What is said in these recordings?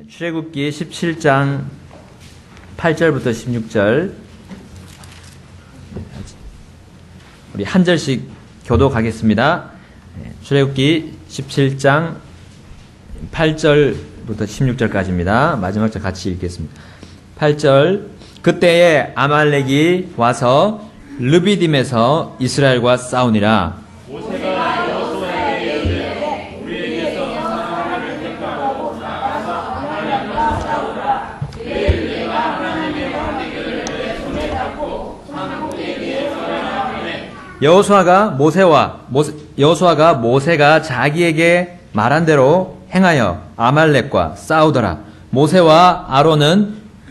출애굽기 17장 8절부터 16절 우리 한 절씩 교독하겠습니다. 출애굽기 17장 8절부터 16절까지입니다. 마지막 절 같이 읽겠습니다. 8절 그때에 아말렉이 와서 르비딤에서 이스라엘과 싸우니라. 모세가 여호수아에게 이르되 우리에게서 사람을 택하고 나가서 하나님과 싸우라. 내일 내가 하나님의 반대기를 내 손에 잡고 산꼭대기에 서라 하매 여호수아가 모세가 자기에게 말한 대로 행하여 아말렉과 싸우더라. 모세와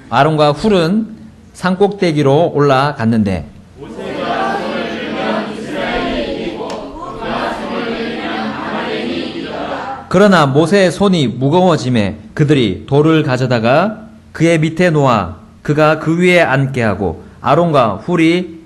아론과 훌은 산꼭대기로 올라갔는데 모세가 손을 들면 이스라엘이 이기고 그가 손을 들면 아말렉이 이기더라. 그러나 모세의 손이 무거워짐에 그들이 돌을 가져다가 그의 밑에 놓아 그가 그 위에 앉게 하고 아론과 훌이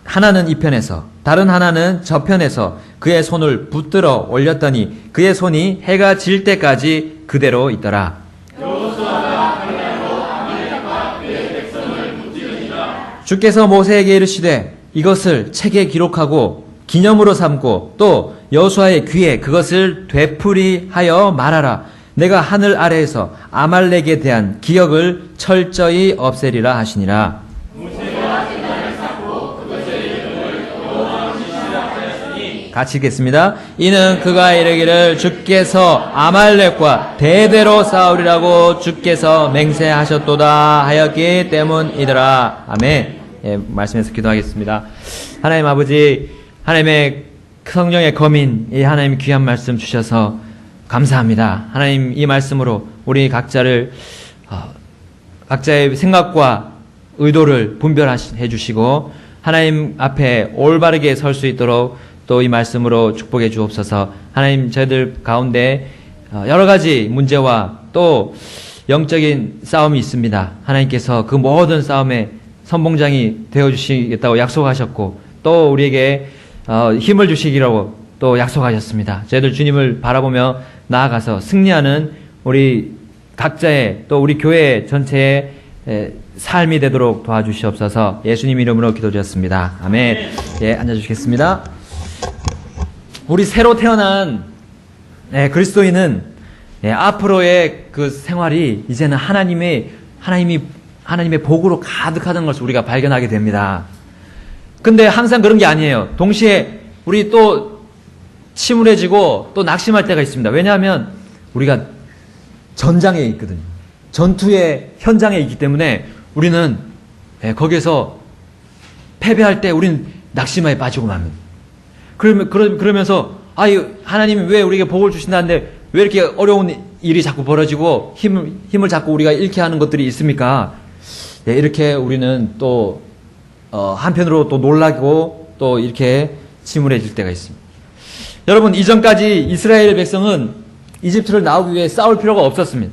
하나는 이편에서 다른 하나는 저편에서 그의 손을 붙들어 올렸더니 그의 손이 해가 질 때까지 그대로 있더라. 여호수아가 칼날로 아말렉과 그의 백성을 무찌르니라. 주께서 모세에게 이르시되 이것을 책에 기록하고 기념으로 삼고 또 여호수아의 귀에 그것을 되풀이하여 말하라. 내가 하늘 아래에서 아말렉에 대한 기억을 철저히 없애리라 하시니라. 모세가 제단을 쌓고 그것의 이름을 여호와 지시라 하였으니 같이 읽겠습니다. 이는 그가 이르기를 주께서 아말렉과 대대로 싸우리라고 주께서 맹세하셨도다 하였기 때문이더라. 아멘. 예, 말씀에서 기도하겠습니다. 하나님 아버지, 하나님의 성령의 거민, 이 하나님 귀한 말씀 주셔서 감사합니다. 하나님 이 말씀으로 우리 각자를 각자의 생각과 의도를 분별해 주시고 하나님 앞에 올바르게 설 수 있도록 또 이 말씀으로 축복해 주옵소서. 하나님 저희들 가운데 여러 가지 문제와 또 영적인 싸움이 있습니다. 하나님께서 그 모든 싸움에 선봉장이 되어주시겠다고 약속하셨고 또 우리에게 힘을 주시기라고 또 약속하셨습니다. 저희들 주님을 바라보며 나아가서 승리하는 우리 각자의 또 우리 교회 전체의 삶이 되도록 도와주시옵소서. 예수님 이름으로 기도드렸습니다. 아멘. 예, 앉아주시겠습니다. 우리 새로 태어난 그리스도인은 앞으로의 그 생활이 이제는 하나님의 복으로 가득하다는 것을 우리가 발견하게 됩니다. 근데 항상 그런 게 아니에요. 동시에 우리 또 침울해지고 또 낙심할 때가 있습니다. 왜냐하면 우리가 전장에 있거든요. 전투의 현장에 있기 때문에 우리는 거기에서 패배할 때 우리는 낙심에 빠지고 맙니다. 그러면서 하나님이 왜 우리에게 복을 주신다는데 왜 이렇게 어려운 일이 자꾸 벌어지고 힘을 자꾸 우리가 잃게 하는 것들이 있습니까? 이렇게 우리는 또 한편으로 또 놀라고 또 이렇게 침울해질 때가 있습니다. 여러분, 이전까지 이스라엘 백성은 이집트를 나오기 위해 싸울 필요가 없었습니다.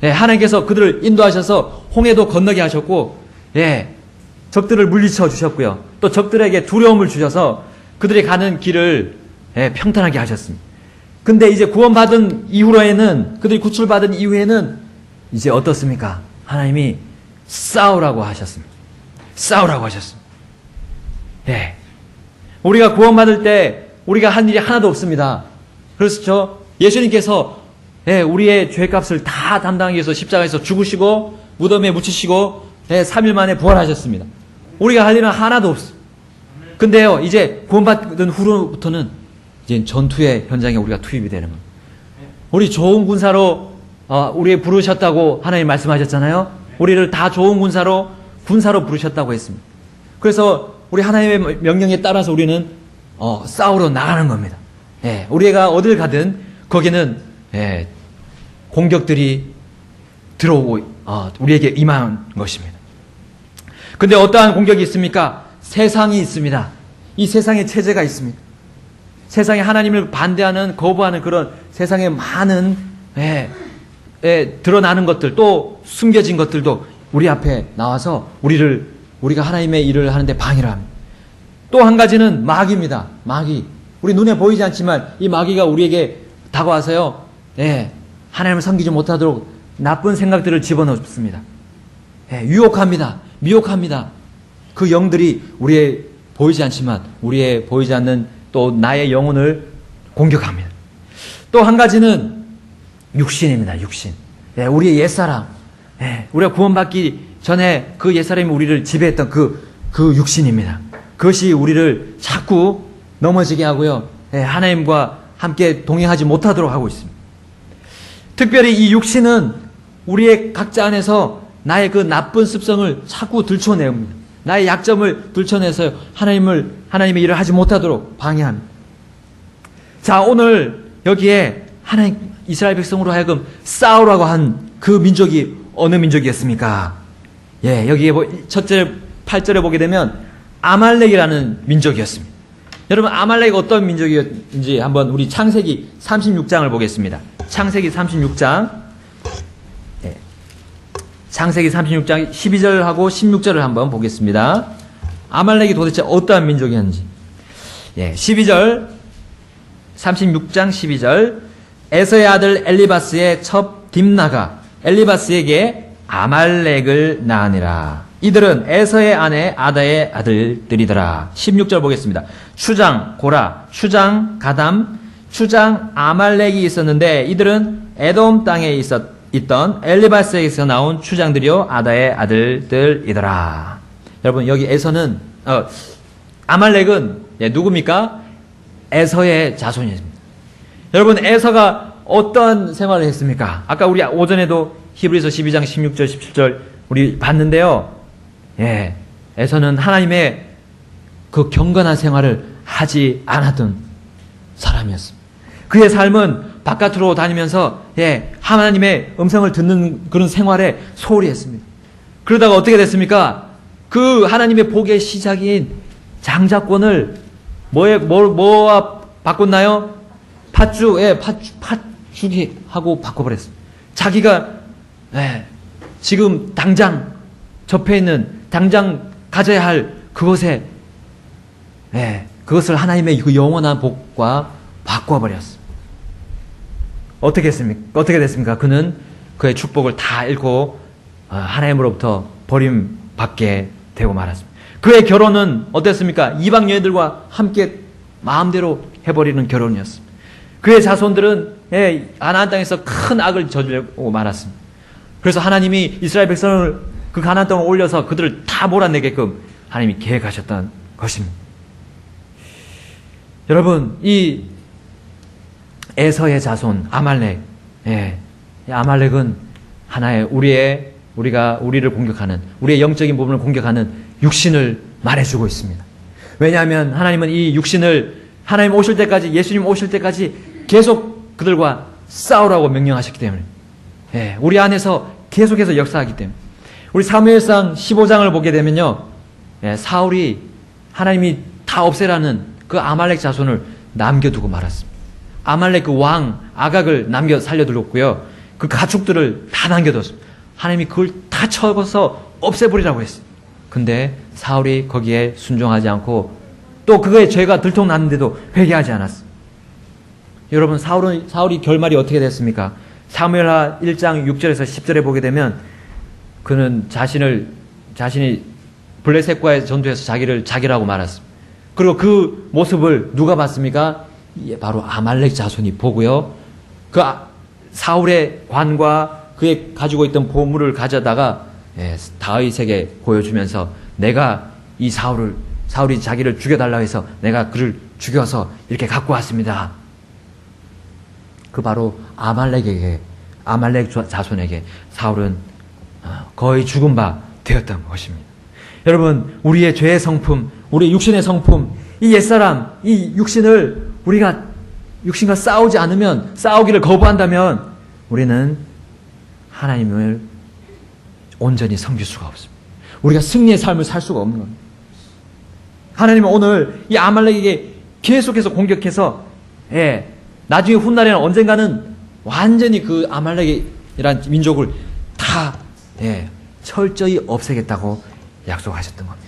하나님께서 그들을 인도하셔서 홍해도 건너게 하셨고 적들을 물리쳐 주셨고요. 또 적들에게 두려움을 주셔서 그들이 가는 길을 평탄하게 하셨습니다. 근데 이제 구원받은 이후로에는 그들이 구출받은 이후에는 이제 어떻습니까? 하나님이 싸우라고 하셨습니다. 싸우라고 하셨습니다. 우리가 구원받을 때 우리가 한 일이 하나도 없습니다. 그렇죠? 예수님께서 우리의 죄값을 다 담당하기 위해서 십자가에서 죽으시고 무덤에 묻히시고 3일 만에 부활하셨습니다. 우리가 할 일은 하나도 없습니다. 근데요, 이제 구원받은 후로부터는 이제 전투의 현장에 우리가 투입이 되는 겁니다. 우리 좋은 군사로 우리 부르셨다고 하나님 말씀하셨잖아요. 우리를 다 좋은 군사로 부르셨다고 했습니다. 그래서 우리 하나님의 명령에 따라서 우리는 싸우러 나가는 겁니다. 우리가 어딜 가든 거기는 공격들이 들어오고 우리에게 임한 것입니다. 근데 어떠한 공격이 있습니까? 세상이 있습니다. 이 세상에 체제가 있습니다. 세상에 하나님을 반대하는 거부하는 그런 세상에 많은 드러나는 것들 또 숨겨진 것들도 우리 앞에 나와서 우리가 하나님의 일을 하는데 방해를 합니다. 또 한 가지는 마귀입니다. 마귀. 우리 눈에 보이지 않지만 이 마귀가 우리에게 다가와서요. 하나님을 섬기지 못하도록 나쁜 생각들을 집어넣습니다. 예, 유혹합니다. 미혹합니다. 그 영들이 우리의 보이지 않지만 우리의 보이지 않는 또 나의 영혼을 공격합니다. 또 한 가지는 육신입니다. 육신. 예, 우리의 옛사람. 예, 우리가 구원받기 전에 그 옛사람이 우리를 지배했던 그 육신입니다. 그것이 우리를 자꾸 넘어지게 하고요. 예, 하나님과 함께 동행하지 못하도록 하고 있습니다. 특별히 이 육신은 우리의 각자 안에서 나의 그 나쁜 습성을 자꾸 들춰내옵니다. 나의 약점을 들춰내서 하나님의 일을 하지 못하도록 방해합니다. 자, 오늘 여기에 하나님 이스라엘 백성으로 하여금 싸우라고 한 그 민족이 어느 민족이었습니까? 예, 여기에 첫째 8절에 보게 되면 아말렉이라는 민족이었습니다. 여러분, 아말렉이 어떤 민족이었는지 한번 우리 창세기 36장을 보겠습니다. 창세기 36장. 예. 창세기 36장 12절하고 16절을 한번 보겠습니다. 아말렉이 도대체 어떠한 민족이었는지. 예, 12절, 36장 12절. 에서의 아들 엘리바스의 첩 딥나가 엘리바스에게 아말렉을 낳으니라. 이들은 에서의 아내 아다의 아들들이더라. 16절 보겠습니다. 추장 고라, 추장 가담, 추장 아말렉이 있었는데 이들은 에돔 땅에 있던 엘리바스에게서 나온 추장들이요 아다의 아들들이더라. 여러분, 여기 에서는 아말렉은 누굽니까? 에서의 자손입니다. 여러분, 에서가 어떤 생활을 했습니까? 아까 우리 오전에도 히브리서 12장 16절 17절 우리 봤는데요. 예, 에서는 하나님의 그 경건한 생활을 하지 않았던 사람이었습니다. 그의 삶은 바깥으로 다니면서 하나님의 음성을 듣는 그런 생활에 소홀히 했습니다. 그러다가 어떻게 됐습니까? 그 하나님의 복의 시작인 장자권을 뭐와 바꿨나요? 팥죽이 하고 바꿔버렸습니다. 자기가 지금 당장 접해 있는 당장 가져야 할 그것에 그것을 하나님의 그 영원한 복과 바꿔버렸습니다. 어떻게 됐습니까? 그는 그의 축복을 다 잃고 하나님으로부터 버림받게 되고 말았습니다. 그의 결혼은 어땠습니까? 이방 여인들과 함께 마음대로 해버리는 결혼이었습니다. 그의 자손들은 가나안 땅에서 큰 악을 저지르고 말았습니다. 그래서 하나님이 이스라엘 백성을 그 가나안 땅으로 올려서 그들을 다 몰아내게끔 하나님이 계획하셨던 것입니다. 여러분, 이 에서의 자손 아말렉, 아말렉은 하나의 우리를 공격하는, 우리의 영적인 부분을 공격하는 육신을 말해주고 있습니다. 왜냐하면 하나님은 이 육신을 하나님 오실 때까지, 예수님 오실 때까지 계속 그들과 싸우라고 명령하셨기 때문에, 우리 안에서 계속해서 역사하기 때문에. 우리 사무엘상 15장을 보게 되면요, 사울이 하나님이 다 없애라는 그 아말렉 자손을 남겨두고 말았습니다. 아말렉 그 왕 아각을 살려두었고요, 그 가축들을 다 남겨뒀습니다. 하나님이 그걸 다 쳐서 없애버리라고 했어요. 근데 사울이 거기에 순종하지 않고 또 그거에 죄가 들통났는데도 회개하지 않았어요. 여러분, 사울이 결말이 어떻게 됐습니까? 사무엘하 1장 6절에서 10절에 보게 되면 그는 자신이 블레셋과의 전투에서 자기를 자기라고 말했습니다. 그리고 그 모습을 누가 봤습니까? 바로 아말렉 자손이 보고요, 그 사울의 관과 그의 가지고 있던 보물을 가져다가 다윗에게 보여주면서 내가 이 사울이 자기를 죽여달라고 해서 내가 그를 죽여서 이렇게 갖고 왔습니다. 그 바로 아말렉 자손에게 사울은 거의 죽은 바 되었던 것입니다. 여러분, 우리의 죄의 성품, 우리의 육신의 성품, 이 옛사람, 이 육신을 우리가 육신과 싸우기를 거부한다면 우리는 하나님을 온전히 섬길 수가 없습니다. 우리가 승리의 삶을 살 수가 없는 겁니다. 하나님은 오늘 이 아말렉에게 계속해서 공격해서 나중에 훗날에는 언젠가는 완전히 그 아말렉이란 민족을 다 철저히 없애겠다고 약속하셨던 겁니다.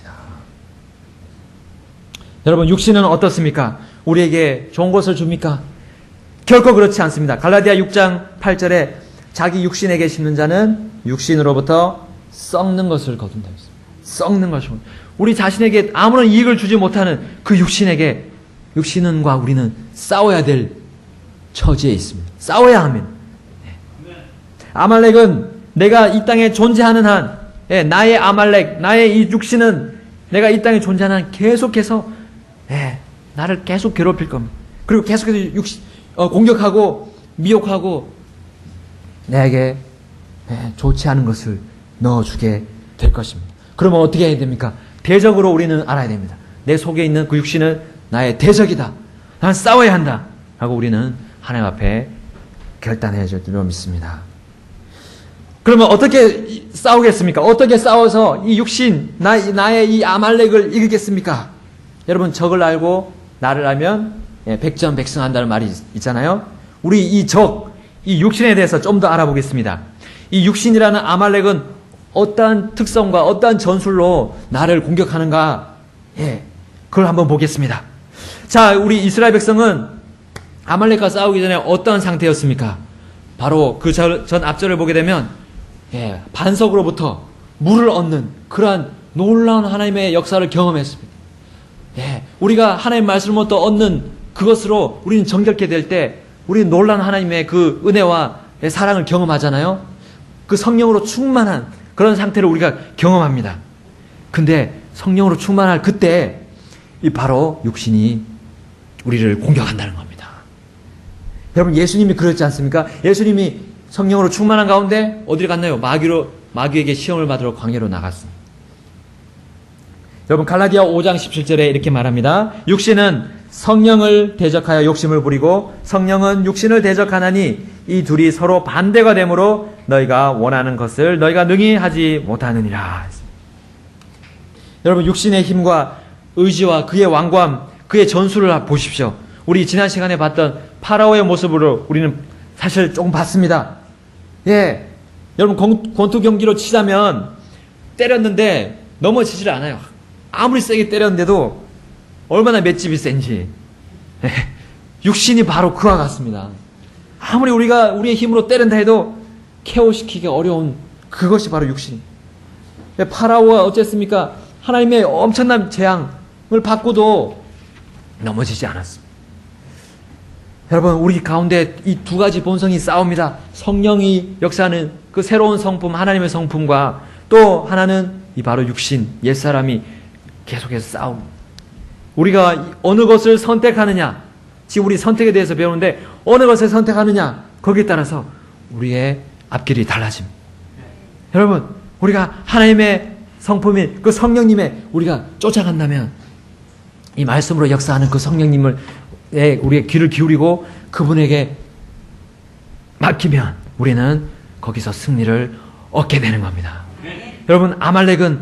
여러분, 육신은 어떻습니까? 우리에게 좋은 것을 줍니까? 결코 그렇지 않습니다. 갈라디아 6장 8절에 자기 육신에게 심는 자는 육신으로부터 썩는 것을 거둔다 했습니다. 썩는 것을. 우리 자신에게 아무런 이익을 주지 못하는 그 육신에게, 육신과 우리는 싸워야 될 처지에 있습니다. 싸워야 합니다. 아말렉은 내가 이 땅에 존재하는 한, 나의 아말렉, 나의 이 육신은 내가 이 땅에 존재하는 한 계속해서 나를 계속 괴롭힐 겁니다. 그리고 계속해서 공격하고 미혹하고 내게 좋지 않은 것을 넣어주게 될 것입니다. 그러면 어떻게 해야 됩니까? 대적으로 우리는 알아야 됩니다. 내 속에 있는 그 육신은 나의 대적이다. 나는 싸워야 한다. 하고 우리는 하나님 앞에 결단해야 될 줄 믿습니다. 그러면 어떻게 싸우겠습니까? 어떻게 싸워서 이 육신, 나의 이 아말렉을 이기겠습니까? 여러분, 적을 알고 나를 알면 백전백승한다는 말이 있잖아요. 우리 이 적, 이 육신에 대해서 좀 더 알아보겠습니다. 이 육신이라는 아말렉은 어떠한 특성과 어떠한 전술로 나를 공격하는가? 그걸 한번 보겠습니다. 자, 우리 이스라엘 백성은 아말렉과 싸우기 전에 어떠한 상태였습니까? 바로 그 전 앞절을 보게 되면 반석으로부터 물을 얻는 그러한 놀라운 하나님의 역사를 경험했습니다. 우리가 하나님의 말씀을 또 얻는 그것으로 우리는 정결케 될 때 우리는 놀라운 하나님의 그 은혜와 사랑을 경험하잖아요. 그 성령으로 충만한 그런 상태를 우리가 경험합니다. 근데 성령으로 충만할 그때 이 바로 육신이 우리를 공격한다는 겁니다. 여러분, 예수님이 그랬지 않습니까? 예수님이 성령으로 충만한 가운데 어디를 갔나요? 마귀에게 시험을 받으러 광야로 나갔습니다. 여러분, 갈라디아 5장 17절에 이렇게 말합니다. 육신은 성령을 대적하여 욕심을 부리고 성령은 육신을 대적하나니 이 둘이 서로 반대가 되므로 너희가 원하는 것을 너희가 능히 하지 못하느니라. 여러분, 육신의 힘과 의지와 그의 왕관, 그의 전술을 보십시오. 우리 지난 시간에 봤던 파라오의 모습으로 우리는 사실 조금 봤습니다. 여러분, 권투 경기로 치자면 때렸는데 넘어지질 않아요. 아무리 세게 때렸는데도 얼마나 맷집이 센지. 육신이 바로 그와 같습니다. 아무리 우리가 우리의 힘으로 때린다 해도 KO시키기 어려운 그것이 바로 육신. 파라오가 어쨌습니까? 하나님의 엄청난 재앙을 받고도 넘어지지 않았습니다. 여러분, 우리 가운데 이 두 가지 본성이 싸웁니다. 성령이 역사하는 그 새로운 성품, 하나님의 성품과 또 하나는 이 바로 육신, 옛사람이 계속해서 싸웁니다. 우리가 어느 것을 선택하느냐, 지금 우리 선택에 대해서 배우는데 어느 것을 선택하느냐, 거기에 따라서 우리의 앞길이 달라집니다. 여러분, 우리가 하나님의 성품인 그 성령님의 우리가 쫓아간다면 이 말씀으로 역사하는 그 성령님을 우리의 귀를 기울이고 그분에게 맡기면 우리는 거기서 승리를 얻게 되는 겁니다. 여러분, 아말렉은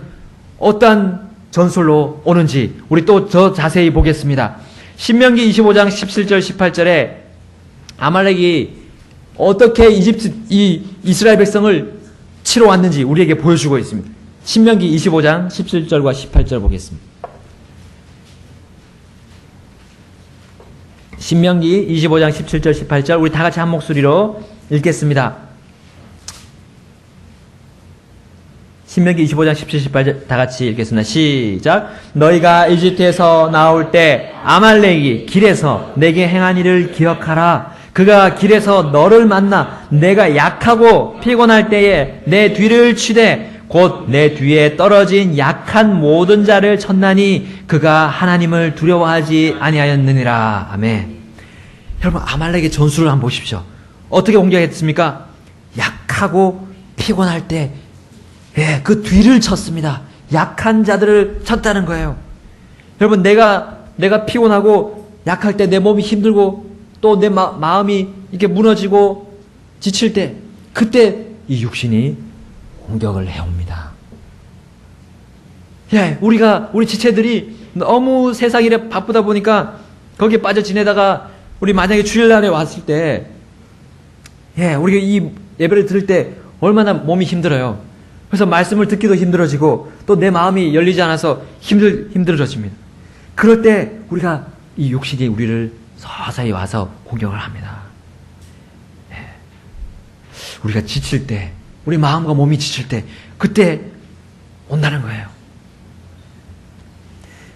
어떠한 전술로 오는지 우리 또 더 자세히 보겠습니다. 신명기 25장 17절 18절에 아말렉이 어떻게 이스라엘 백성을 치러 왔는지 우리에게 보여주고 있습니다. 신명기 25장 17절과 18절 보겠습니다. 신명기 25장 17절 18절 우리 다 같이 한 목소리로 읽겠습니다. 신명기 25장 17, 18절 다 같이 읽겠습니다. 시작. 너희가 이집트에서 나올 때 아말렉이 길에서 내게 행한 일을 기억하라. 그가 길에서 너를 만나 내가 약하고 피곤할 때에 내 뒤를 치되 곧 내 뒤에 떨어진 약한 모든 자를 쳤나니 그가 하나님을 두려워하지 아니하였느니라. 아멘. 여러분, 아말렉의 전술을 한번 보십시오. 어떻게 공격했습니까? 약하고 피곤할 때 그 뒤를 쳤습니다. 약한 자들을 쳤다는 거예요. 여러분, 내가 피곤하고 약할 때 내 몸이 힘들고 또 내 마음이 이렇게 무너지고 지칠 때 그때 이 육신이 공격을 해옵니다. 우리 지체들이 너무 세상 일에 바쁘다 보니까 거기에 빠져 지내다가 우리 만약에 주일날에 왔을 때 우리가 이 예배를 들을 때 얼마나 몸이 힘들어요. 그래서 말씀을 듣기도 힘들어지고 또 내 마음이 열리지 않아서 힘들어집니다. 그럴 때 우리가 이 육신이 우리를 서서히 와서 공격을 합니다. 우리가 지칠 때, 우리 마음과 몸이 지칠 때, 그때 온다는 거예요.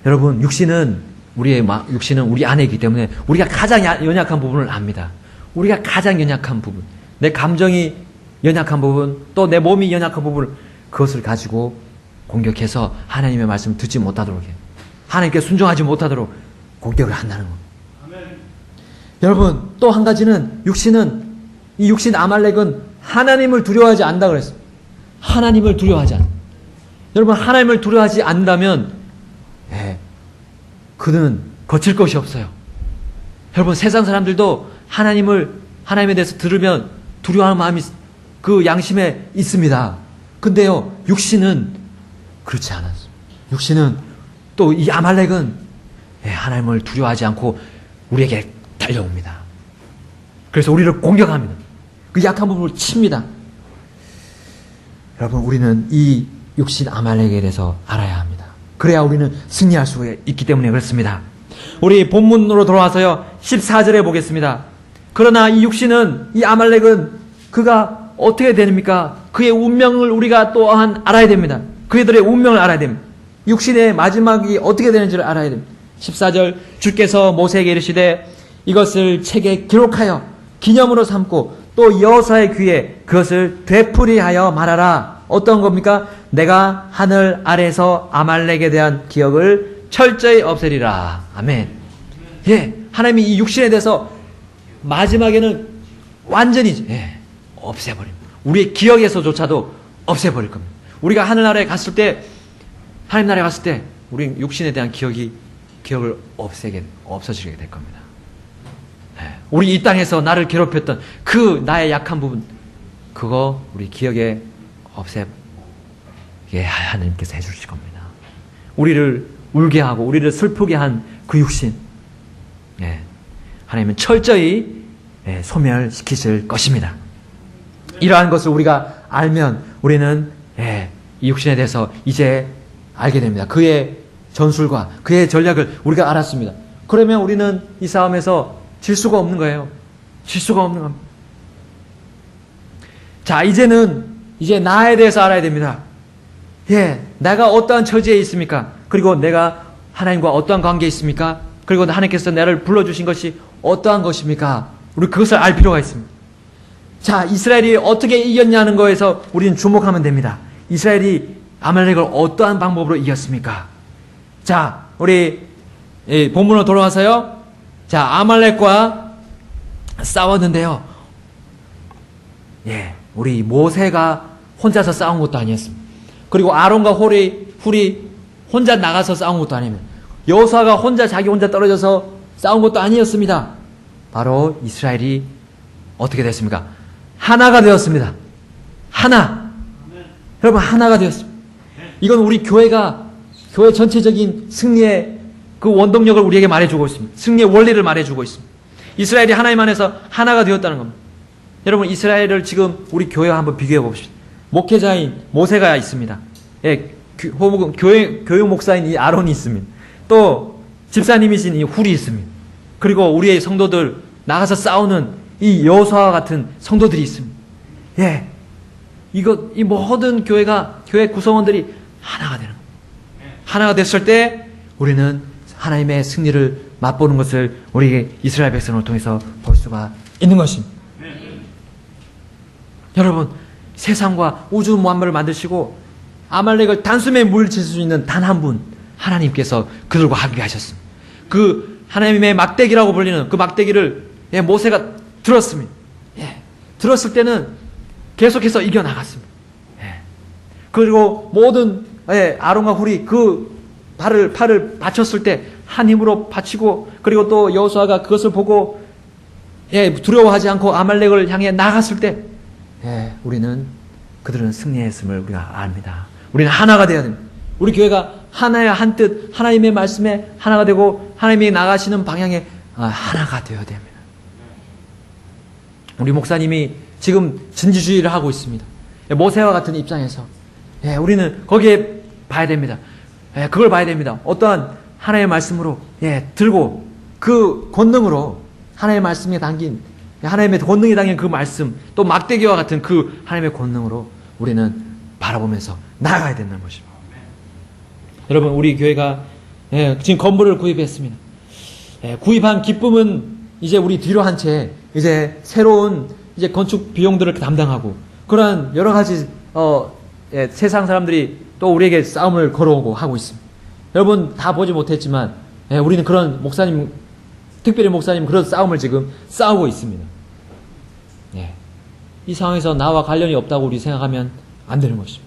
여러분, 육신은 우리 안에 있기 때문에 우리가 가장 연약한 부분을 압니다. 우리가 가장 연약한 부분, 내 감정이 연약한 부분, 또 내 몸이 연약한 부분, 그것을 가지고 공격해서 하나님의 말씀을 듣지 못하도록 해요. 하나님께 순종하지 못하도록 공격을 한다는 겁니다. 여러분, 또 한 가지는 이 육신 아말렉은 하나님을 두려워하지 않는다 그랬어요. 하나님을 두려워하지 않는다. 여러분, 하나님을 두려워하지 않는다면 그는 거칠 것이 없어요. 여러분, 세상 사람들도 하나님에 대해서 들으면 두려워하는 마음이 그 양심에 있습니다. 근데요, 육신은 그렇지 않았어요. 육신은 또 이 아말렉은 하나님을 두려워하지 않고 우리에게 달려옵니다. 그래서 우리를 공격합니다. 그 약한 부분을 칩니다. 여러분, 우리는 이 육신 아말렉에 대해서 알아야 합니다. 그래야 우리는 승리할 수 있기 때문에 그렇습니다. 우리 본문으로 돌아와서요, 14절에 보겠습니다. 그러나 이 육신은, 이 아말렉은 그가 어떻게 됩니까? 그의 운명을 우리가 또한 알아야 됩니다. 그들의 운명을 알아야 됩니다. 육신의 마지막이 어떻게 되는지를 알아야 됩니다. 14절, 주께서 모세에게 이르시되 이것을 책에 기록하여 기념으로 삼고 또 여호수아의 귀에 그것을 되풀이하여 말하라. 어떤 겁니까? 내가 하늘 아래에서 아말렉에 대한 기억을 철저히 없애리라. 아멘. 하나님이 이 육신에 대해서 마지막에는 완전히 없애버립니다. 우리의 기억에서조차도 없애버릴 겁니다. 우리가 하늘나라에 갔을 때, 하나님 나라에 갔을 때 우리 육신에 대한 기억을 없어지게 될 겁니다. 우리 이 땅에서 나를 괴롭혔던 그 나의 약한 부분, 그거 우리 기억에 없애게 하나님께서 해주실 겁니다. 우리를 울게 하고 우리를 슬프게 한 그 육신, 하나님은 철저히 소멸시키실 것입니다. 이러한 것을 우리가 알면 우리는 이 육신에 대해서 이제 알게 됩니다. 그의 전술과 그의 전략을 우리가 알았습니다. 그러면 우리는 이 싸움에서 질 수가 없는 거예요. 질 수가 없는 겁니다. 자, 이제 나에 대해서 알아야 됩니다. 내가 어떠한 처지에 있습니까? 그리고 내가 하나님과 어떠한 관계에 있습니까? 그리고 하나님께서 나를 불러주신 것이 어떠한 것입니까? 우리 그것을 알 필요가 있습니다. 자, 이스라엘이 어떻게 이겼냐는 거에서 우리는 주목하면 됩니다. 이스라엘이 아말렉을 어떠한 방법으로 이겼습니까? 자, 우리 본문으로 돌아와서요. 자, 아말렉과 싸웠는데요. 우리 모세가 혼자서 싸운 것도 아니었습니다. 그리고 아론과 훌이 혼자 나가서 싸운 것도 아닙니다. 여호수아가 자기 혼자 떨어져서 싸운 것도 아니었습니다. 바로 이스라엘이 어떻게 됐습니까? 하나가 되었습니다. 여러분, 하나가 되었습니다. 이건 우리 교회 전체적인 승리의 그 원동력을 우리에게 말해주고 있습니다. 승리의 원리를 말해주고 있습니다. 이스라엘이 하나님 안에서 하나가 되었다는 겁니다. 여러분, 이스라엘을 지금 우리 교회와 한번 비교해 봅시다. 목회자인 모세가 있습니다. 교육 목사인 이 아론이 있습니다. 또 집사님이신 이 훌이 있습니다. 그리고 우리의 성도들 나가서 싸우는 이 여호수아와 같은 성도들이 있습니다. 이 모든 교회 구성원들이 하나가 되는 겁니다. 하나가 됐을 때 우리는 하나님의 승리를 맛보는 것을 우리 이스라엘 백성을 통해서 볼 수가 있는 것입니다. 여러분, 세상과 우주 만물을 만드시고 아말렉을 단숨에 물리칠 수 있는 단 한 분, 하나님께서 그들과 함께 하셨습니다. 그 하나님의 막대기라고 불리는 그 막대기를 모세가 들었습니다. 들었을 때는 계속해서 이겨나갔습니다. 그리고 모든 아론과 훌이 그 팔을 받쳤을 때 한 힘으로 받치고, 그리고 또 여호수아가 그것을 보고 두려워하지 않고 아말렉을 향해 나갔을 때 그들은 승리했음을 우리가 압니다. 우리는 하나가 되어야 됩니다. 우리 교회가 하나야 한 뜻, 하나님의 말씀에 하나가 되고 하나님이 나가시는 방향에 하나가 되어야 됩니다. 우리 목사님이 지금 진지주의를 하고 있습니다. 모세와 같은 입장에서 우리는 거기에 봐야 됩니다. 그걸 봐야 됩니다. 어떠한 하나님의 말씀으로 들고 그 권능으로 하나님의 말씀에 담긴 하나님의 권능이 당긴 그 말씀, 또 막대기와 같은 그 하나님의 권능으로 우리는 바라보면서 나아가야 된다는 것입니다. 여러분, 우리 교회가 지금 건물을 구입했습니다. 구입한 기쁨은 이제 우리 뒤로 한 채 이제 새로운 이제 건축 비용들을 담당하고 그러한 여러 가지 세상 사람들이 또 우리에게 싸움을 걸어오고 하고 있습니다. 여러분 다 보지 못했지만 우리는 그런 목사님, 특별히 목사님 그런 싸움을 지금 싸우고 있습니다. 이 상황에서 나와 관련이 없다고 우리 생각하면 안 되는 것입니다.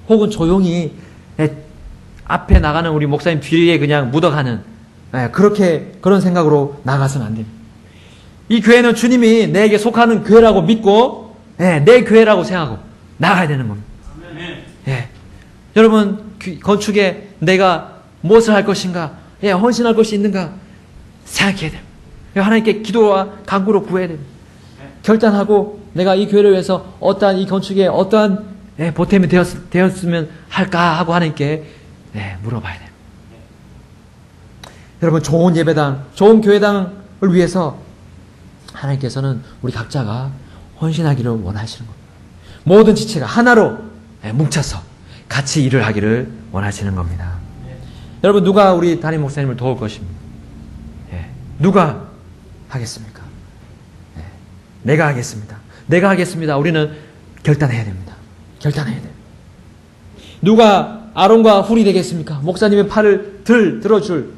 혹은 조용히 앞에 나가는 우리 목사님 뒤에 그냥 묻어가는 그런 생각으로 나가서는 안 됩니다. 이 교회는 주님이 내게 속하는 교회라고 믿고 내 교회라고 생각하고 나가야 되는 겁니다. 여러분 건축에 내가 무엇을 할 것인가, 헌신할 것이 있는가 생각해야 됩니다. 하나님께 기도와 간구로 구해야 됩니다. 결단하고 내가 이 교회를 위해서 어떠한 이 건축에 어떠한 보탬이 되었으면 할까 하고 하나님께 물어봐야 돼요. 여러분 좋은 예배당, 좋은 교회당을 위해서 하나님께서는 우리 각자가 헌신하기를 원하시는 겁니다. 모든 지체가 하나로 뭉쳐서 같이 일을 하기를 원하시는 겁니다. 여러분 누가 우리 담임 목사님을 도울 것입니까? 누가 하겠습니까? 내가 하겠습니다. 내가 하겠습니다. 우리는 결단해야 됩니다. 결단해야 돼요. 누가 아론과 훌이 되겠습니까? 목사님의 팔을 들어줄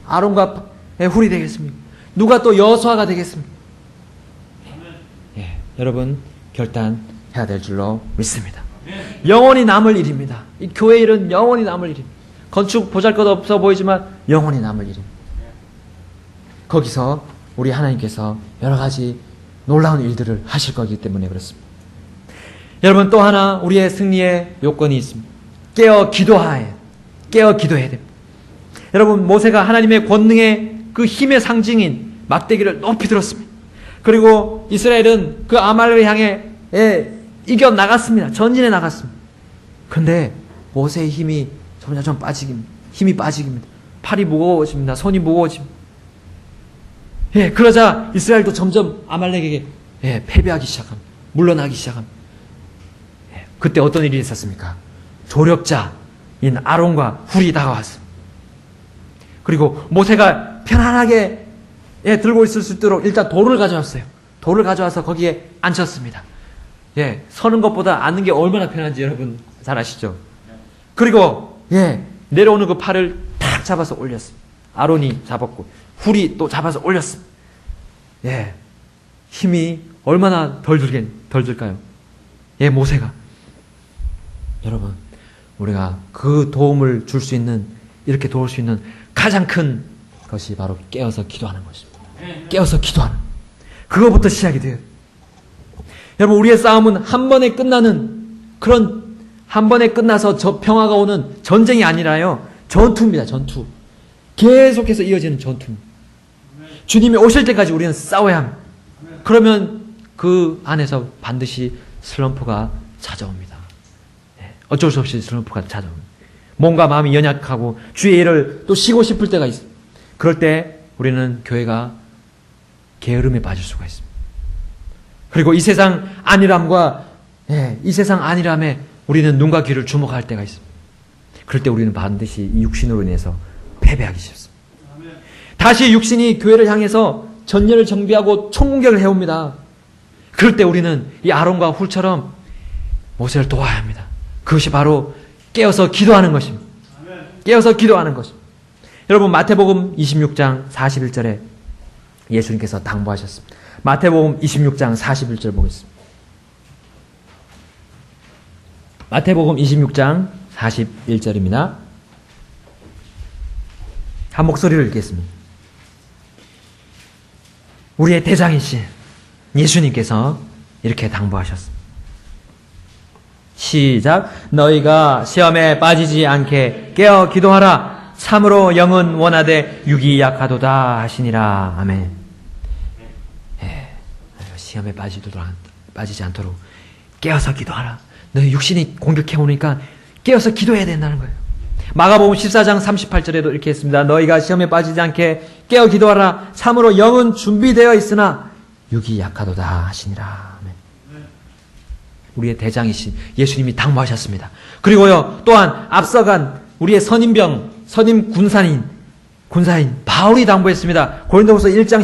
아론과 훌이 되겠습니까? 누가 또 여호수아가 되겠습니까? 여러분 결단해야 될 줄로 믿습니다. 영원히 남을 일입니다. 이 교회 일은 영원히 남을 일입니다. 건축 보잘것없어 보이지만 영원히 남을 일입니다. 거기서 우리 하나님께서 여러 가지 놀라운 일들을 하실 거기 때문에 그렇습니다. 여러분 또 하나 우리의 승리의 요건이 있습니다. 깨어 기도해야 됩니다. 여러분 모세가 하나님의 권능의 그 힘의 상징인 막대기를 높이 들었습니다. 그리고 이스라엘은 그 아말렉을 향해 이겨 나갔습니다. 전진해 나갔습니다. 그런데 모세의 힘이 점점 힘이 빠지깁니다. 팔이 무거워집니다. 손이 무거워집니다. 그러자 이스라엘도 점점 아말렉에게 패배하기 시작합니다. 물러나기 시작합니다. 그때 어떤 일이 있었습니까? 조력자인 아론과 훌이 다가왔습니다. 그리고 모세가 편안하게 들고 있을 수 있도록 일단 돌을 가져왔어요. 돌을 가져와서 거기에 앉혔습니다. 서는 것보다 앉는 게 얼마나 편한지 여러분 잘 아시죠? 그리고 내려오는 그 팔을 탁 잡아서 올렸습니다. 아론이 잡았고 훌이 또 잡아서 올렸습니다. 힘이 얼마나 덜 들까요? 모세가. 여러분 우리가 그 도움을 줄 수 있는, 이렇게 도울 수 있는 가장 큰 것이 바로 깨어서 기도하는 것입니다. 깨어서 기도하는, 그거부터 시작이 돼요. 여러분 우리의 싸움은 한 번에 끝나는 그런, 한 번에 끝나서 평화가 오는 전쟁이 아니라요, 전투입니다. 전투. 계속해서 이어지는 전투입니다. 주님이 오실 때까지 우리는 싸워야 합니다. 그러면 그 안에서 반드시 슬럼프가 찾아옵니다. 어쩔 수 없이 슬럼프가 찾아옵니다. 몸과 마음이 연약하고 주의 일을 또 쉬고 싶을 때가 있습니다. 그럴 때 우리는 교회가 게으름에 빠질 수가 있습니다. 그리고 이 세상 안일함과 이 세상 안일함에 우리는 눈과 귀를 주목할 때가 있습니다. 그럴 때 우리는 반드시 이 육신으로 인해서 패배하기 쉽습니다. 다시 육신이 교회를 향해서 전열을 정비하고 총공격을 해옵니다. 그럴 때 우리는 이 아론과 훌처럼 모세를 도와야 합니다. 그것이 바로 깨어서 기도하는 것입니다. 깨어서 기도하는 것입니다. 여러분 마태복음 26장 41절에 예수님께서 당부하셨습니다. 마태복음 26장 41절 보겠습니다. 마태복음 26장 41절입니다. 한 목소리를 읽겠습니다. 우리의 대장이신 예수님께서 이렇게 당부하셨습니다. 시작. 너희가 시험에 빠지지 않게 깨어 기도하라. 참으로 영은 원하되 육이 약하도다 하시니라. 아멘. 시험에 빠지지 않도록 깨어서 기도하라. 너희 육신이 공격해 오니까 깨어서 기도해야 된다는 거예요. 마가복음 14장 38절에도 이렇게 했습니다. 너희가 시험에 빠지지 않게 깨어 기도하라. 참으로 영은 준비되어 있으나 육이 약하도다 하시니라. 아멘. 우리의 대장이신 예수님이 당부하셨습니다. 그리고요, 또한 앞서간 우리의 선임 군사인 바울이 당부했습니다. 고린도후서 1장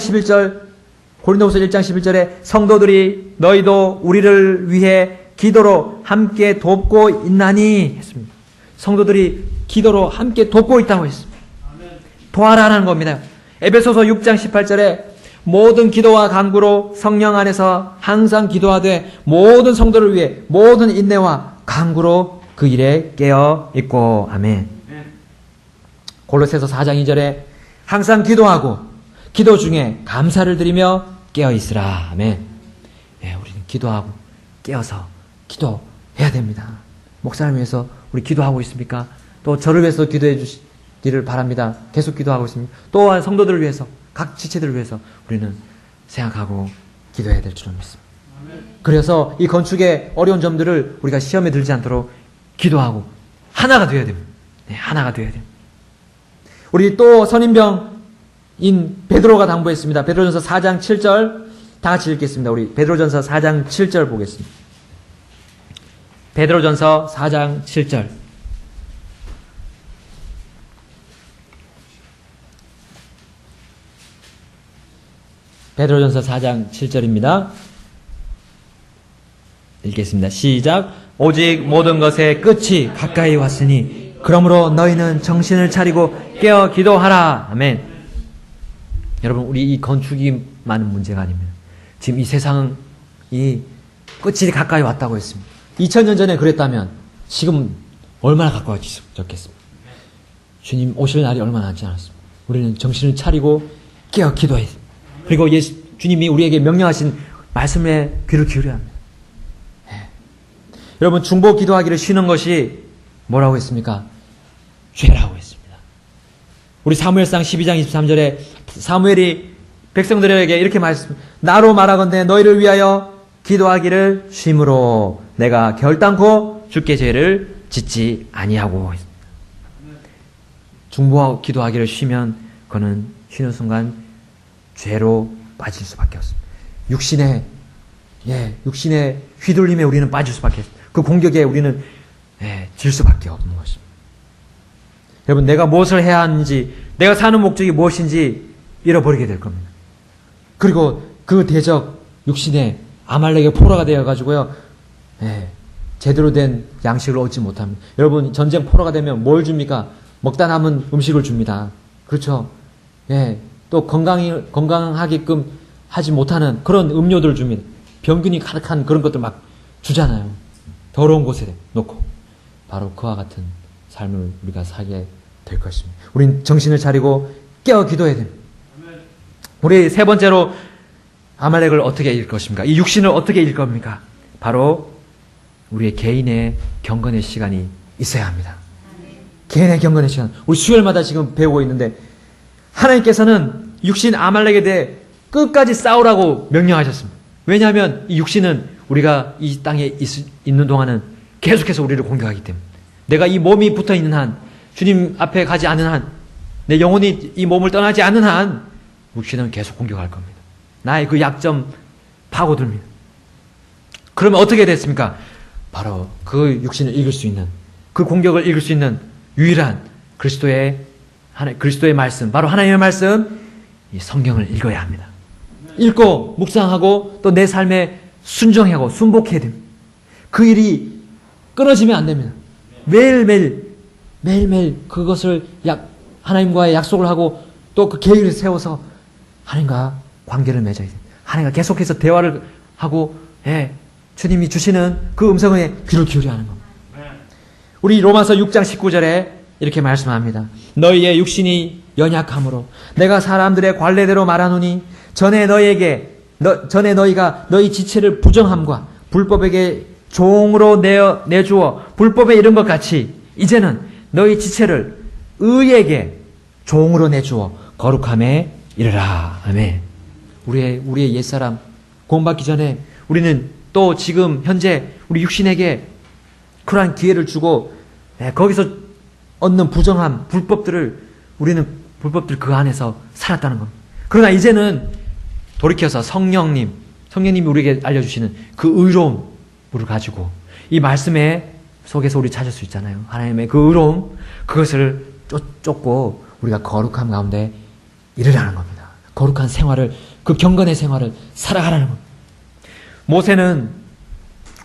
11절에 성도들이 너희도 우리를 위해 기도로 함께 돕고 있나니 했습니다. 성도들이 기도로 함께 돕고 있다고 했습니다. 도와라라는 겁니다. 에베소서 6장 18절에 모든 기도와 간구로 성령 안에서 항상 기도하되 모든 성도를 위해 모든 인내와 간구로 그 일에 깨어 있고. 아멘. 골로새서 4장 2절에 항상 기도하고 기도 중에 감사를 드리며 깨어 있으라. 아멘. 예, 우리는 기도하고 깨어서 기도해야 됩니다. 목사를 위해서 우리 기도하고 있습니까? 또 저를 위해서 기도해 주시기를 바랍니다. 계속 기도하고 있습니다. 또한 성도들을 위해서, 각 지체들을 위해서 우리는 생각하고 기도해야 될 줄을 믿습니다. 그래서 이 건축의 어려운 점들을 우리가 시험에 들지 않도록 기도하고 하나가 되어야 됩니다. 네, 하나가 되어야 됩니다. 우리 또 선임병인 베드로가 당부했습니다. 베드로전서 4장 7절 다 같이 읽겠습니다. 우리 베드로전서 4장 7절 보겠습니다. 베드로전서 4장 7절. 베드로전서 4장 7절입니다. 읽겠습니다. 시작. 오직 모든 것의 끝이 가까이 왔으니 그러므로 너희는 정신을 차리고 깨어 기도하라. 아멘. 여러분, 우리 이 건축이 많은 문제가 아닙니다. 지금 이 세상이 끝이 가까이 왔다고 했습니다. 2000년 전에 그랬다면 지금 얼마나 가까워졌겠습니까? 주님 오실 날이 얼마나 남지 않았습니다. 우리는 정신을 차리고 깨어 기도해야 됩니다. 그리고 주님이 우리에게 명령하신 말씀에 귀를 기울여야 합니다. 네. 여러분, 중보 기도하기를 쉬는 것이 뭐라고 했습니까? 죄라고 했습니다. 우리 사무엘상 12장 23절에 사무엘이 백성들에게 이렇게 말했습니다. 나로 말하건대 너희를 위하여 기도하기를 쉼으로 내가 결단코 주께 죄를 짓지 아니하고 했습니다. 중보하고 기도하기를 쉬면 그는 쉬는 순간 죄로 빠질 수밖에 없습니다. 육신의 휘둘림에 우리는 빠질 수밖에 없습니다. 그 공격에 우리는 질 수밖에 없는 것입니다. 여러분, 내가 무엇을 해야 하는지, 내가 사는 목적이 무엇인지 잃어버리게 될 겁니다. 그리고 그 대적 육신의 아말렉의 포로가 되어가지고요, 제대로 된 양식을 얻지 못합니다. 여러분, 전쟁 포로가 되면 뭘 줍니까? 먹다 남은 음식을 줍니다. 그렇죠? 또 건강하게끔 하지 못하는 그런 음료들을 줍니다. 병균이 가득한 그런 것들 막 주잖아요. 더러운 곳에 놓고. 바로 그와 같은 삶을 우리가 살게 될 것입니다. 우린 정신을 차리고 깨어 기도해야 됩니다. 우리 세 번째로 아말렉을 어떻게 이길 것입니까? 이 육신을 어떻게 이길 겁니까? 바로 우리의 개인의 경건의 시간이 있어야 합니다. 개인의 경건의 시간. 우리 수요일마다 지금 배우고 있는데 하나님께서는 육신 아말렉에 대해 끝까지 싸우라고 명령하셨습니다. 왜냐하면 이 육신은 우리가 이 땅에 있는 동안은 계속해서 우리를 공격하기 때문에, 내가 이 몸이 붙어있는 한, 주님 앞에 가지 않는 한, 내 영혼이 이 몸을 떠나지 않는 한 육신은 계속 공격할 겁니다. 나의 그 약점 파고듭니다. 그러면 어떻게 됐습니까? 바로 그 육신을 이길 수 있는, 그 공격을 이길 수 있는 유일한 그리스도의 말씀, 바로 하나님의 말씀, 이 성경을 읽어야 합니다. 읽고 묵상하고 또 내 삶에 순종하고 순복해야 됩니다. 그 일이 끊어지면 안 됩니다. 매일매일 그것을 하나님과의 약속을 하고 또 그 계획을 세워서 하나님과 관계를 맺어야 됩니다. 하나님과 계속해서 대화를 하고 주님이 주시는 그 음성에 귀를 기울여야 하는 겁니다. 우리 로마서 6장 19절에 이렇게 말씀합니다. 너희의 육신이 연약함으로 내가 사람들의 관례대로 말하노니 전에 너희가 너희 지체를 부정함과 불법에게 종으로 내주어 불법에 이른 것 같이 이제는 너희 지체를 의에게 종으로 내주어 거룩함에 이르라. 아멘. 우리의 옛사람 구원받기 전에 우리는 또 지금 현재 우리 육신에게 그러한 기회를 주고 거기서 얻는 부정함, 불법들 그 안에서 살았다는 겁니다. 그러나 이제는 돌이켜서 성령님이 우리에게 알려주시는 그 의로움을 가지고 이 말씀의 속에서 우리 찾을 수 있잖아요. 하나님의 그 의로움, 그것을 쫓고 우리가 거룩함 가운데 이르라는 겁니다. 거룩한 생활을, 그 경건의 생활을 살아가라는 겁니다. 모세는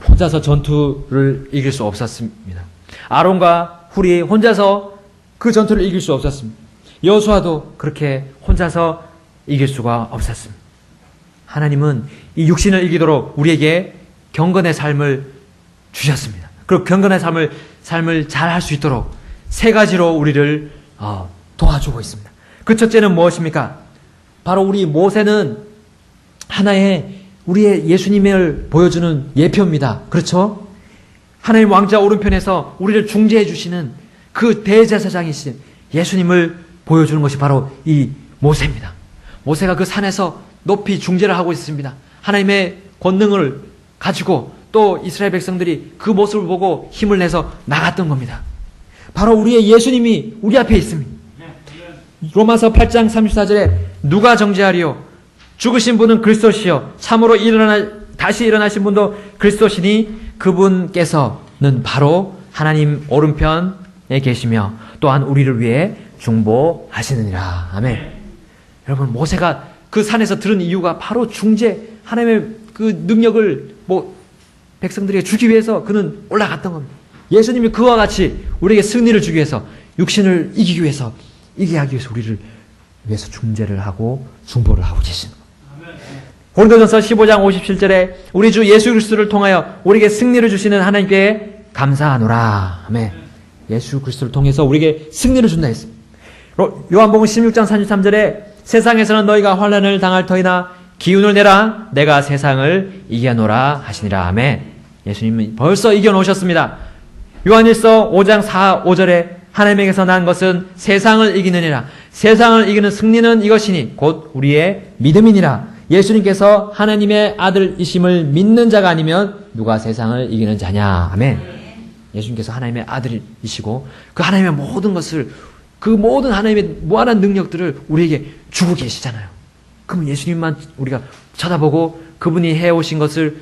혼자서 전투를 이길 수 없었습니다. 아론과 훌이 혼자서 그 전투를 이길 수 없었습니다. 여호수아도 그렇게 혼자서 이길 수가 없었습니다. 하나님은 이 육신을 이기도록 우리에게 경건의 삶을 주셨습니다. 그리고 경건의 삶을 잘 할 수 있도록 세 가지로 우리를 도와주고 있습니다. 그 첫째는 무엇입니까? 바로 우리 모세는 하나의 우리의 예수님을 보여주는 예표입니다. 그렇죠? 하나님 왕자 오른편에서 우리를 중재해 주시는 그 대제사장이신 예수님을 보여주는 것이 바로 이 모세입니다. 모세가 그 산에서 높이 중재를 하고 있습니다. 하나님의 권능을 가지고 또 이스라엘 백성들이 그 모습을 보고 힘을 내서 나갔던 겁니다. 바로 우리의 예수님이 우리 앞에 있습니다. 로마서 8장 34절에 누가 정죄하리요? 죽으신 분은 그리스도시요 참으로 다시 일어나신 분도 그리스도시니 그분께서는 바로 하나님 오른편에 계시며 또한 우리를 위해 중보하시느니라. 아멘. 여러분, 모세가 그 산에서 들은 이유가 바로 중재, 하나님의 그 능력을 백성들에게 주기 위해서 그는 올라갔던 겁니다. 예수님이 그와 같이 우리에게 승리를 주기 위해서, 육신을 이기기 위해서, 이기게 하기 위해서 우리를 위해서 중재를 하고 중보를 하고 계시는 겁니다. 고린도전서 15장 57절에 우리 주 예수 그리스도를 통하여 우리에게 승리를 주시는 하나님께 감사하노라. 아멘. 예수 그리스도를 통해서 우리에게 승리를 준다 했습니다. 요한복음 16장 33절에 세상에서는 너희가 환난을 당할 터이나 기운을 내라 내가 세상을 이겨노라 하시니라. 아멘. 예수님은 벌써 이겨놓으셨습니다. 요한일서 5장 4, 5절에 하나님에게서 난 것은 세상을 이기느니라. 세상을 이기는 승리는 이것이니 곧 우리의 믿음이니라. 예수님께서 하나님의 아들이심을 믿는 자가 아니면 누가 세상을 이기는 자냐. 아멘. 예수님께서 하나님의 아들이시고 그 하나님의 모든 것을, 그 모든 하나님의 무한한 능력들을 우리에게 주고 계시잖아요. 그럼 예수님만 우리가 쳐다보고 그분이 해오신 것을,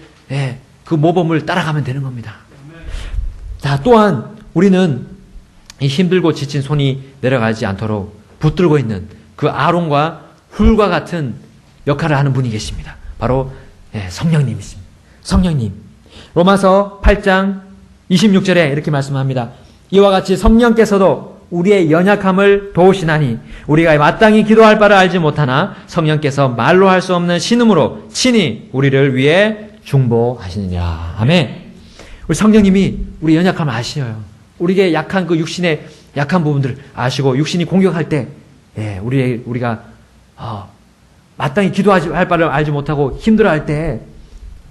그 모범을 따라가면 되는 겁니다. 자, 또한 우리는 이 힘들고 지친 손이 내려가지 않도록 붙들고 있는 그 아론과 훌과 같은 역할을 하는 분이 계십니다. 바로 성령님이십니다. 성령님. 로마서 8장 26절에 이렇게 말씀합니다. 이와 같이 성령께서도 우리의 연약함을 도우시나니 우리가 마땅히 기도할 바를 알지 못하나 성령께서 말로 할 수 없는 신음으로 친히 우리를 위해 중보하시느니라. 아멘. 우리 성령님이 우리 연약함을 아시어요. 우리의 약한 그 육신의 약한 부분들을 아시고 육신이 공격할 때 우리가 마땅히 기도할 바를 알지 못하고 힘들어할 때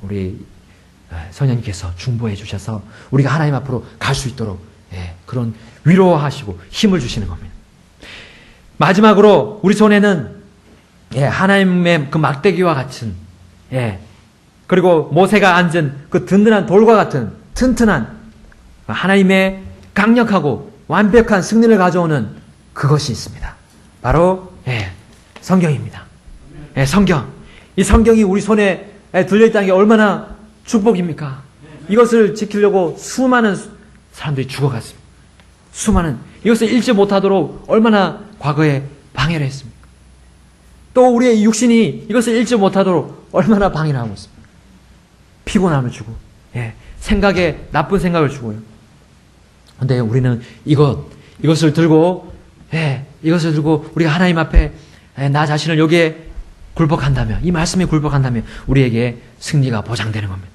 우리 성령님께서 중보해 주셔서 우리가 하나님 앞으로 갈 수 있도록 그런 위로하시고 힘을 주시는 겁니다. 마지막으로 우리 손에는 하나님의 그 막대기와 같은 그리고 모세가 앉은 그 든든한 돌과 같은 튼튼한 하나님의 강력하고 완벽한 승리를 가져오는 그것이 있습니다. 바로 성경입니다. 성경. 이 성경이 우리 손에 들려있다는 게 얼마나 축복입니까? 이것을 지키려고 수많은 사람들이 죽어갔습니다. 이것을 읽지 못하도록 얼마나 과거에 방해를 했습니까? 또 우리의 육신이 이것을 읽지 못하도록 얼마나 방해를 하고 있습니까? 피곤함을 주고, 생각에 나쁜 생각을 주고요. 근데 우리는 이것을 들고 우리가 하나님 앞에 나 자신을 여기에 굴복한다면, 이 말씀에 굴복한다면 우리에게 승리가 보장되는 겁니다.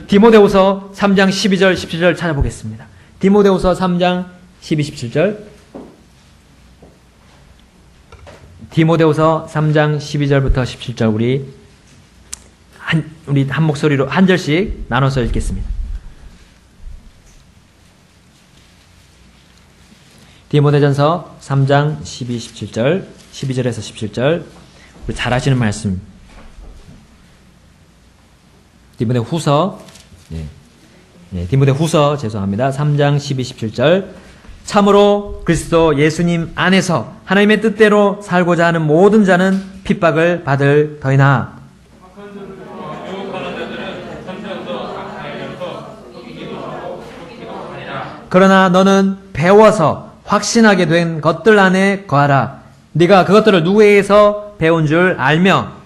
디모데후서 3장 12절 17절 찾아보겠습니다. 디모데후서 3장 12, 17절. 디모데후서 3장 12절부터 17절 우리 한 목소리로 한 절씩 나눠서 읽겠습니다. 디모데전서 3장 12, 17절, 12절에서 17절 우리 잘 아시는 말씀. 디모데후서 죄송합니다. 3장 12, 17절. 참으로 그리스도 예수님 안에서 하나님의 뜻대로 살고자 하는 모든 자는 핍박을 받을 터이나 그러나 너는 배워서 확신하게 된 것들 안에 거하라. 네가 그것들을 누구에게서 배운 줄 알며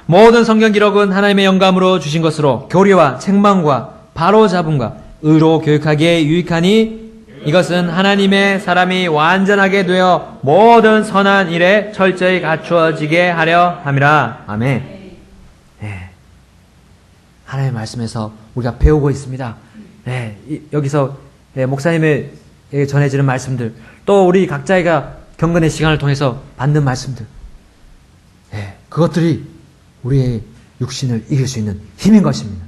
모든 성경 기록은 하나님의 영감으로 주신 것으로 교리와 책망과 바로잡음과 의로 교육하기에 유익하니 이것은 하나님의 사람이 완전하게 되어 모든 선한 일에 철저히 갖추어지게 하려 함이라. 아멘. 네. 하나님의 말씀에서 우리가 배우고 있습니다. 네. 여기서 목사님에게 전해지는 말씀들, 또 우리 각자가 경건의 시간을 통해서 받는 말씀들, 네. 그것들이 우리의 육신을 이길 수 있는 힘인 것입니다.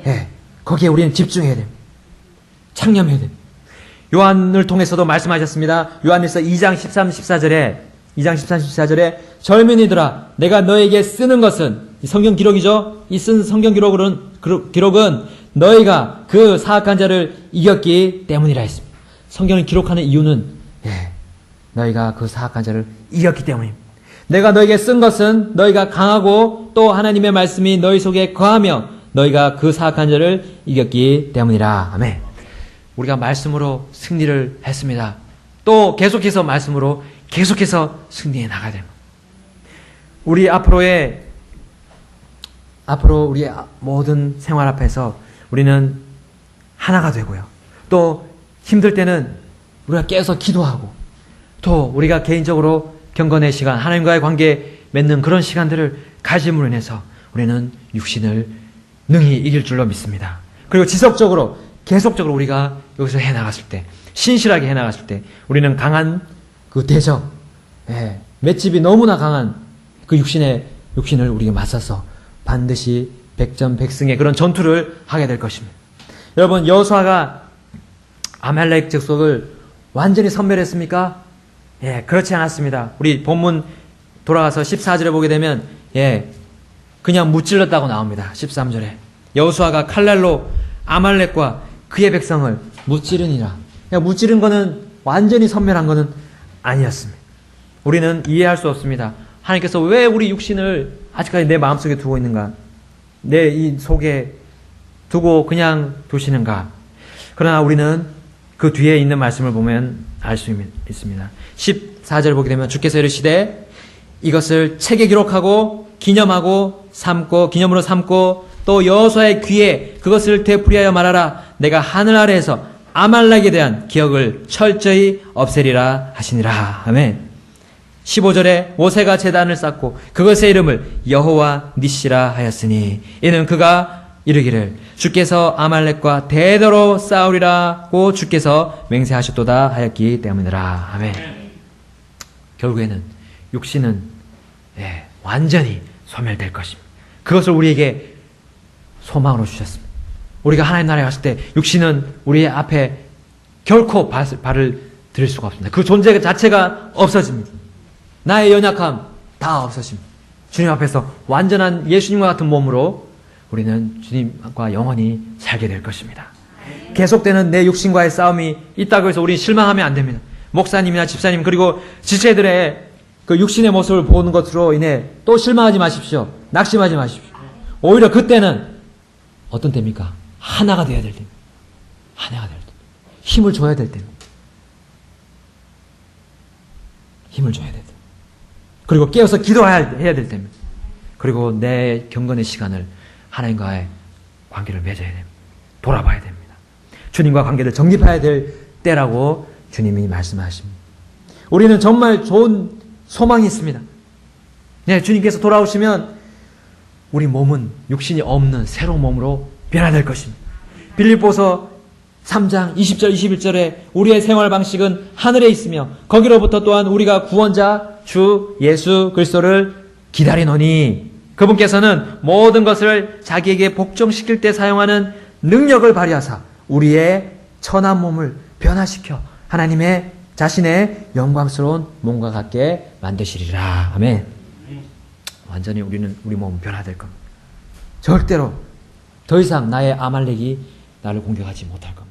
네. 거기에 우리는 집중해야 됩니다. 창념해야 됩니다. 요한을 통해서도 말씀하셨습니다. 요한일서 2장 13, 14절에 젊은이들아 내가 너에게 쓰는 것은 이 성경 기록이죠. 이 쓴 성경 기록은 너희가 그 사악한 자를 이겼기 때문이라 했습니다. 성경을 기록하는 이유는 너희가 그 사악한 자를 이겼기 때문입니다. 내가 너에게 쓴 것은 너희가 강하고 또 하나님의 말씀이 너희 속에 거하며 너희가 그 사악한 자를 이겼기 때문이라. 아멘. 우리가 말씀으로 승리를 했습니다. 또 계속해서 말씀으로 계속해서 승리해 나가야 됩니다. 앞으로 우리의 모든 생활 앞에서 우리는 하나가 되고요. 또 힘들 때는 우리가 깨어서 기도하고 또 우리가 개인적으로 경건의 시간, 하나님과의 관계 맺는 그런 시간들을 가짐으로 인해서 우리는 육신을 능히 이길 줄로 믿습니다. 그리고 지속적으로 계속적으로 우리가 여기서 해나갔을 때, 신실하게 해나갔을 때 우리는 강한 그 대적, 맷집이 너무나 강한 그 육신을 우리가 맞서서 반드시 백전백승의 그런 전투를 하게 될 것입니다. 여러분, 여호수아가 아말렉 족속을 완전히 섬멸했습니까? 그렇지 않았습니다. 우리 본문 돌아가서 14절에 보게 되면 그냥 무찔렀다고 나옵니다. 13절에 여호수아가 칼날로 아말렉과 그의 백성을 무찌르니라. 무찌른 거는 완전히 섬멸한 거는 아니었습니다. 우리는 이해할 수 없습니다. 하나님께서 왜 우리 육신을 아직까지 내 마음속에 두고 있는가? 내 이 속에 두고 그냥 두시는가? 그러나 우리는 그 뒤에 있는 말씀을 보면 알 수 있습니다. 14절 보게 되면 주께서 이르시되 이것을 책에 기록하고 기념으로 삼고 또 여호수아의 귀에 그것을 되풀이하여 말하라. 내가 하늘 아래에서 아말렉에 대한 기억을 철저히 없애리라 하시니라. 아멘. 15절에 모세가 제단을 쌓고 그것의 이름을 여호와 니시라 하였으니 이는 그가 이르기를 주께서 아말렉과 대대로 싸우리라고 주께서 맹세하셨도다 하였기 때문이라. 아멘. 결국에는 육신은 완전히 소멸될 것입니다. 그것을 우리에게 소망으로 주셨습니다. 우리가 하나님 나라에 갔을 때 육신은 우리의 앞에 결코 발을 들일 수가 없습니다. 그 존재 자체가 없어집니다. 나의 연약함 다 없어집니다. 주님 앞에서 완전한 예수님과 같은 몸으로 우리는 주님과 영원히 살게 될 것입니다. 계속되는 내 육신과의 싸움이 있다고 해서 우리는 실망하면 안 됩니다. 목사님이나 집사님 그리고 지체들의 그 육신의 모습을 보는 것으로 인해 또 실망하지 마십시오. 낙심하지 마십시오. 오히려 그때는 어떤 때입니까? 하나가 되어야 될 때입니다. 하나가 될 때. 힘을 줘야 될 때입니다. 힘을 줘야 될 때. 그리고 깨어서 기도해야 될 때입니다. 그리고 내 경건의 시간을 하나님과의 관계를 맺어야 됩니다. 돌아봐야 됩니다. 주님과 관계를 정립해야 될 때라고 주님이 말씀하십니다. 우리는 정말 좋은 소망이 있습니다. 주님께서 돌아오시면 우리 몸은 육신이 없는 새로운 몸으로 변화될 것입니다. 빌립보서 3장 20절 21절에 우리의 생활 방식은 하늘에 있으며 거기로부터 또한 우리가 구원자 주 예수 그리스도를 기다리노니 그분께서는 모든 것을 자기에게 복종시킬 때 사용하는 능력을 발휘하사 우리의 천한 몸을 변화시켜 하나님의 자신의 영광스러운 몸과 같게 만드시리라. 아멘. 완전히 우리 몸은 변화될 겁니다. 절대로 더 이상 나의 아말렉이 나를 공격하지 못할 겁니다.